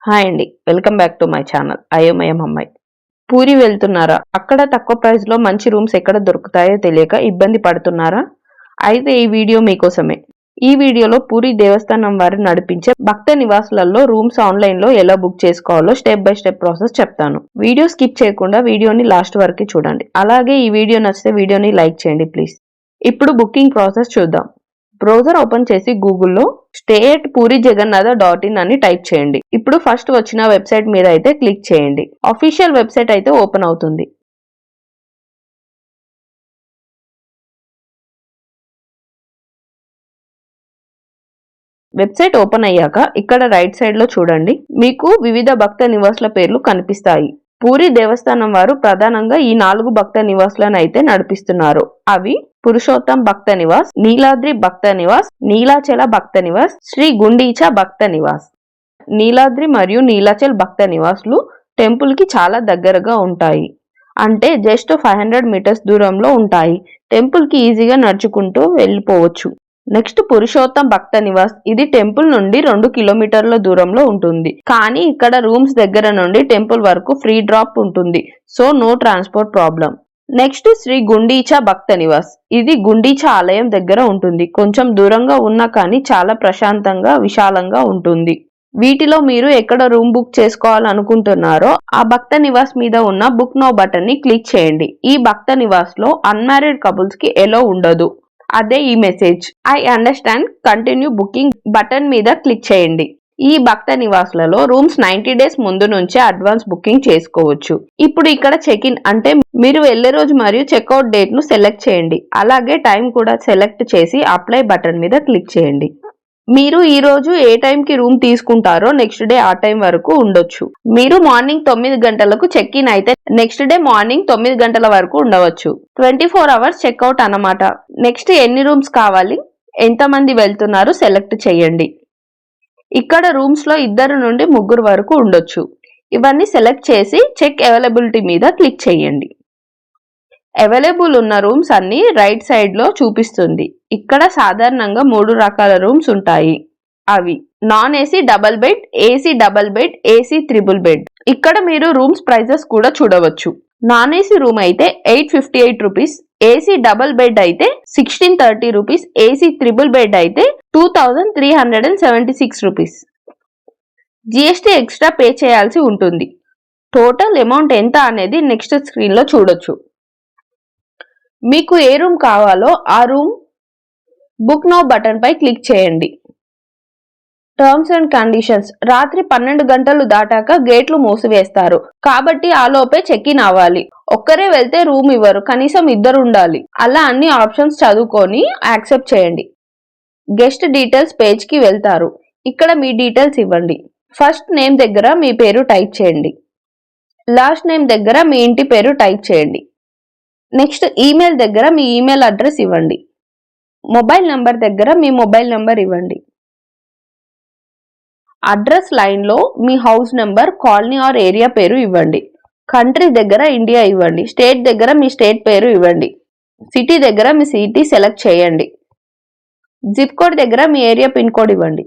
Hi అండి, welcome back to my channel అయోమయం అమ్మాయి. పూరి వెళ్తున్నారా? అక్కడ తక్కువ ప్రైస్ లో మంచి రూమ్స్ ఎక్కడ దొరుకుతాయో తెలియక ఇబ్బంది పడుతున్నారా? అయితే ఈ వీడియో మీకోసమే. ఈ వీడియోలో పూరి దేవస్థానం వారు నడిపించే భక్త నివాసులలో రూమ్స్ ఆన్లైన్ లో ఎలా బుక్ చేసుకోవాలో స్టెప్ బై స్టెప్ ప్రాసెస్ చెప్తాను. వీడియో స్కిప్ చేయకుండా వీడియోని లాస్ట్ వరకు చూడండి. అలాగే ఈ వీడియో నచ్చితే వీడియోని లైక్ చేయండి ప్లీజ్. ఇప్పుడు బుకింగ్ ప్రాసెస్ చూద్దాం. బ్రౌజర్ ఓపెన్ చేసి గూగుల్లో stay@purijagannath.in అని టైప్ చేయండి. ఇప్పుడు ఫస్ట్ వచ్చిన వెబ్సైట్ మీద అయితే క్లిక్ చేయండి. అఫీషియల్ వెబ్సైట్ అయితే ఓపెన్ అవుతుంది. వెబ్సైట్ ఓపెన్ అయ్యాక ఇక్కడ రైట్ సైడ్ లో చూడండి, మీకు వివిధ భక్త నివాసుల పేర్లు కనిపిస్తాయి. పూరి దేవస్థానం వారు ప్రధానంగా ఈ 4 భక్త నివాసులను అయితే నడిపిస్తున్నారు. అవి పురుషోత్తం భక్త నివాస్, నీలాద్రి భక్త నివాస్, నీలాచల భక్త నివాస్, శ్రీ గుండీచా భక్త నివాస్. నీలాద్రి మరియు నీలాచల్ భక్త నివాసులు టెంపుల్ కి చాలా దగ్గరగా ఉంటాయి. అంటే జస్ట్ 500 మీటర్స్ దూరంలో ఉంటాయి. టెంపుల్ కి ఈజీగా నడుచుకుంటూ వెళ్ళిపోవచ్చు. నెక్స్ట్ పురుషోత్తం భక్త నివాస్. ఇది టెంపుల్ నుండి 2 కిలోమీటర్ల దూరంలో ఉంటుంది. కానీ ఇక్కడ రూమ్స్ దగ్గర నుండి టెంపుల్ వరకు ఫ్రీ డ్రాప్ ఉంటుంది. So no transport problem. Next Shri Gundicha Bhakta Nivas. ఇది గుండీచా ఆలయం దగ్గర ఉంటుంది. కొంచెం దూరంగా ఉన్నా కానీ చాలా ప్రశాంతంగా విశాలంగా ఉంటుంది. వీటిలో మీరు ఎక్కడ రూమ్ బుక్ చేసుకోవాలనుకుంటున్నారో ఆ భక్త నివాస్ మీద ఉన్న బుక్ నౌ బటన్ ని క్లిక్ చేయండి. ఈ భక్త నివాస్ లో అన్మ్యారీడ్ కపుల్స్ కి ఎలో ఉండదు. అదే ఈ message. I understand, continue booking button మీద క్లిక్ చేయండి. ఈ భక్త నివాసులలో రూమ్స్ 90 డేస్ ముందు నుంచే అడ్వాన్స్ బుకింగ్ చేసుకోవచ్చు. ఇప్పుడు ఇక్కడ చెక్ ఇన్ అంటే మీరు వెళ్లే రోజు మరియు చెక్అవుట్ డేట్ ను సెలెక్ట్ చేయండి. అలాగే టైం కూడా సెలెక్ట్ చేసి అప్లై బటన్ మీద క్లిక్ చేయండి. మీరు ఈ రోజు ఏ టైం కి రూమ్ తీసుకుంటారో నెక్స్ట్ డే ఆ టైం వరకు ఉండొచ్చు. మీరు మార్నింగ్ 9 గంటలకు చెక్ ఇన్ అయితే నెక్స్ట్ డే మార్నింగ్ 9 గంటల వరకు ఉండవచ్చు. 24 అవర్స్ చెక్అవుట్ అన్నమాట. నెక్స్ట్ ఎన్ని రూమ్స్ కావాలి, ఎంతమంది వెళ్తున్నారు సెలెక్ట్ చేయండి. ఇక్కడ రూమ్స్ లో 2 నుండి 3 వరకు ఉండొచ్చు. ఇవన్నీ సెలెక్ట్ చేసి చెక్ అవైలబిలిటీ మీద క్లిక్ చేయండి. అవైలబుల్ ఉన్న రూమ్స్ అన్ని రైట్ సైడ్ లో చూపిస్తుంది. ఇక్కడ సాధారణంగా 3 రకాల రూమ్స్ ఉంటాయి. అవి non AC double bed, AC double bed, AC triple bed. ఇక్కడ మీరు రూమ్స్ ప్రైజెస్ కూడా చూడవచ్చు. నాన్ ఏసీ రూమ్ అయితే 858 రూపీస్, ఏసీ డబుల్ బెడ్ అయితే 1630 రూపీస్, ఏసీ త్రిబుల్ బెడ్ అయితే 2376 రూపీస్. జిఎస్టీ ఎక్స్ట్రా పే చేయాల్సి ఉంటుంది. టోటల్ అమౌంట్ ఎంత అనేది నెక్స్ట్ స్క్రీన్ లో చూడొచ్చు. మీకు ఏ రూమ్ కావాలో ఆ రూమ్ బుక్ నౌ బటన్ పై క్లిక్ చేయండి. Terms and conditions. రాత్రి 12 గంటలు దాటాక గేట్లు మూసివేస్తారు. కాబట్టి ఆ లోపే చెక్ ఇన్ అవ్వాలి. ఒక్కరే వెళ్తే రూమ్ ఇవ్వరు, కనీసం 2 ఉండాలి. అలా అన్ని ఆప్షన్స్ చదువుకొని యాక్సెప్ట్ చేయండి. గెస్ట్ డీటెయిల్స్ పేజ్ కి వెళ్తారు. ఇక్కడ మీ డీటెయిల్స్ ఇవ్వండి. ఫస్ట్ నేమ్ దగ్గర మీ పేరు టైప్ చేయండి. లాస్ట్ నేమ్ దగ్గర మీ ఇంటి పేరు టైప్ చేయండి. నెక్స్ట్ ఈమెయిల్ దగ్గర మీ ఈమెయిల్ అడ్రస్ ఇవ్వండి. మొబైల్ నంబర్ దగ్గర మీ మొబైల్ నంబర్ ఇవ్వండి. అడ్రస్ లైన్ లో మీ house number, colony or area పేరు ఇవ్వండి. కంట్రీ దగ్గర ఇండియా ఇవ్వండి. స్టేట్ దగ్గర మీ స్టేట్ పేరు ఇవ్వండి. సిటీ దగ్గర మీ సిటీ సెలెక్ట్ చేయండి. జిప్ కోడ్ దగ్గర మీ ఏరియా పిన్ కోడ్ ఇవ్వండి.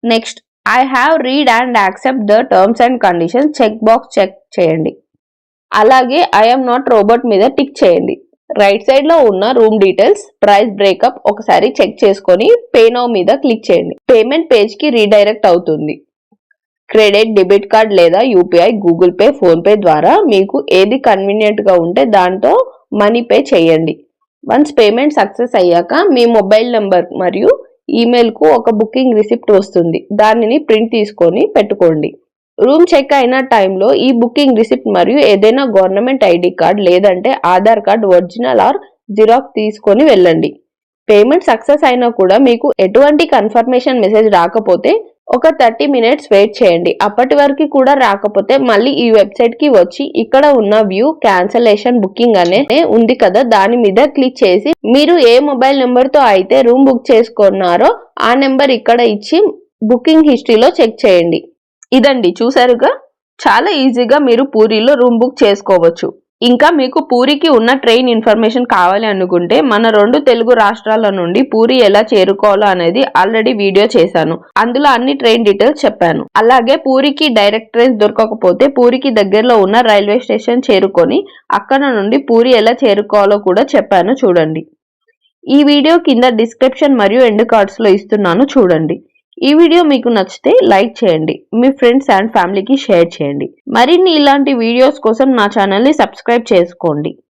Next I have read and accept the terms and conditions check box check చేయండి. అలాగే ఐఎమ్ నాట్ రోబోట్ మీద టిక్ చేయండి. రైట్ సైడ్ లో ఉన్న రూమ్ డీటెయిల్స్, ప్రైస్ బ్రేకప్ ఒకసారి చెక్ చేసుకొని పే నౌ మీద క్లిక్ చేయండి. పేమెంట్ పేజ్ కి రీడైరెక్ట్ అవుతుంది. క్రెడిట్, డెబిట్ కార్డ్ లేదా UPI, Google Pay, PhonePe ద్వారా మీకు ఏది కన్వీనియంట్ గా ఉంటే దాంతో మనీ పే చేయండి. వన్స్ పేమెంట్ సక్సెస్ అయ్యాక మీ మొబైల్ నంబర్ మరియు ఈమెయిల్ కు ఒక బుకింగ్ రిసిప్ట్ వస్తుంది. దానిని ప్రింట్ తీసుకొని పెట్టుకోండి. రూమ్ చెక్ అయిన టైంలో ఈ బుకింగ్ రిసిప్ట్ మరియు ఏదైనా గవర్నమెంట్ ఐడి కార్డ్ లేదంటే Aadhaar card original are xerox తీసుకొని వెళ్ళండి. పేమెంట్ సక్సెస్ అయినా కూడా మీకు ఎటువంటి కన్ఫర్మేషన్ మెసేజ్ రాకపోతే ఒక 30 మినిట్స్ వెయిట్ చేయండి. అప్పటి వరకు కూడా రాకపోతే మళ్ళీ ఈ వెబ్సైట్ కి వచ్చి ఇక్కడ ఉన్న వ్యూ క్యాన్సలేషన్ బుకింగ్ అనే ఉంది కదా, దాని మీద క్లిక్ చేసి మీరు ఏ మొబైల్ నెంబర్ తో అయితే రూమ్ బుక్ చేసుకున్నారో ఆ నెంబర్ ఇక్కడ ఇచ్చి బుకింగ్ హిస్టరీలో చెక్ చేయండి. ఇదండి, చూసారుగా, చాలా ఈజీగా మీరు పూరిలో రూమ్ బుక్ చేసుకోవచ్చు. ఇంకా మీకు పూరికి ఉన్న ట్రైన్ ఇన్ఫర్మేషన్ కావాలి అనుకుంటే మన 2 తెలుగు రాష్ట్రాల నుండి పూరి ఎలా చేరుకోవాలో అనేది ఆల్రెడీ వీడియో చేశాను. అందులో అన్ని ట్రైన్ డీటెయిల్స్ చెప్పాను. అలాగే పూరికి డైరెక్ట్ ట్రైన్స్ దొరకకపోతే పూరికి దగ్గరలో ఉన్న రైల్వే స్టేషన్ చేరుకొని అక్కడ నుండి పూరి ఎలా చేరుకోవాలో కూడా చెప్పాను చూడండి. ఈ వీడియో కింద డిస్క్రిప్షన్ మరియు ఎండ్ కార్డ్స్ లో ఇస్తున్నాను చూడండి. ఈ వీడియో మీకు నచ్చితే లైక్ చేయండి, మీ ఫ్రెండ్స్ అండ్ ఫ్యామిలీకి షేర్ చేయండి. మరిన్ని ఇలాంటి వీడియోస్ కోసం నా ఛానల్ని సబ్స్క్రైబ్ చేసుకోండి.